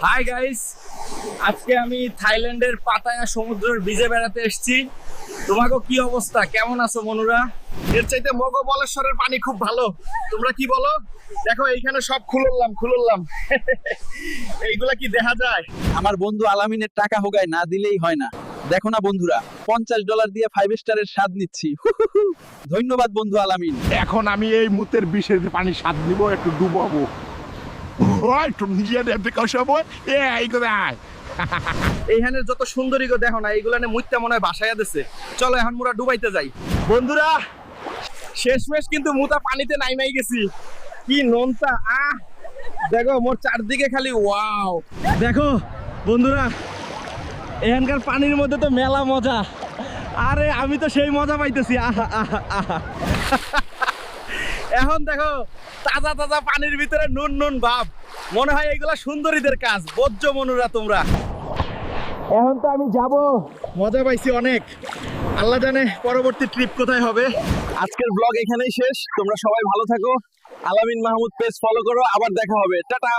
Hi guys, আজকে আমি থাইল্যান্ডের পাতায়া সমুদ্রের বিচে বেড়াতে এসেছি। তোমাকে কি অবস্থা, কেমন আছো মনুরা? এর চাইতে মগো বলেশ্বরের পানি খুব ভালো। তোমরা কি বলো? দেখো এইখানে সব খুললাম এইগুলা কি দেখা যায়? আমার বন্ধু আলামিনের টাকা হোগায় না দিলেই হয় না। দেখো না বন্ধুরা, $50 দিয়ে 5 স্টারের স্বাদ নিচ্ছি। ধন্যবাদ বন্ধু আলামিন। এখন আমি এই মুতের বিষের পানি স্বাদ নিব, একটু ডুবাবো। একটু নিজে দেখতে কষাবো। এইগুলো এইখানে যত সুন্দরী গো দেখো না, এইগুলা মুইত্যা মনে হয় ভাসাইয়া দিছে। চলো এখন মোরা ডুবাইতে যাই। বন্ধুরা, শেষমেশ কিন্তু মুতা পানিতে নাইমাই গেছি। কি নোনতা! দেখো মোর চারদিকে খালি ওয়াও। দেখো বন্ধুরা, এখানকার পানির মধ্যে তো মেলা মজা। আরে আমি তো সেই মজা পাইতেছি। এখন দেখো তাজা তাজা পানির ভিতরে নুন নুন ভাব, মনে হয় এগুলা সুন্দরীদের কাজ। বজ্র মনুরা তোমরা। এখন তো আমি যাব, মজা পাইছি অনেক। আল্লাহ জানে পরবর্তী ট্রিপ কোথায় হবে। আজকের ব্লগ এখানেই শেষ। তোমরা সবাই ভালো থাকো। আলামিন মাহমুদ পেজ ফলো করো। আবার দেখা হবে। টাটা।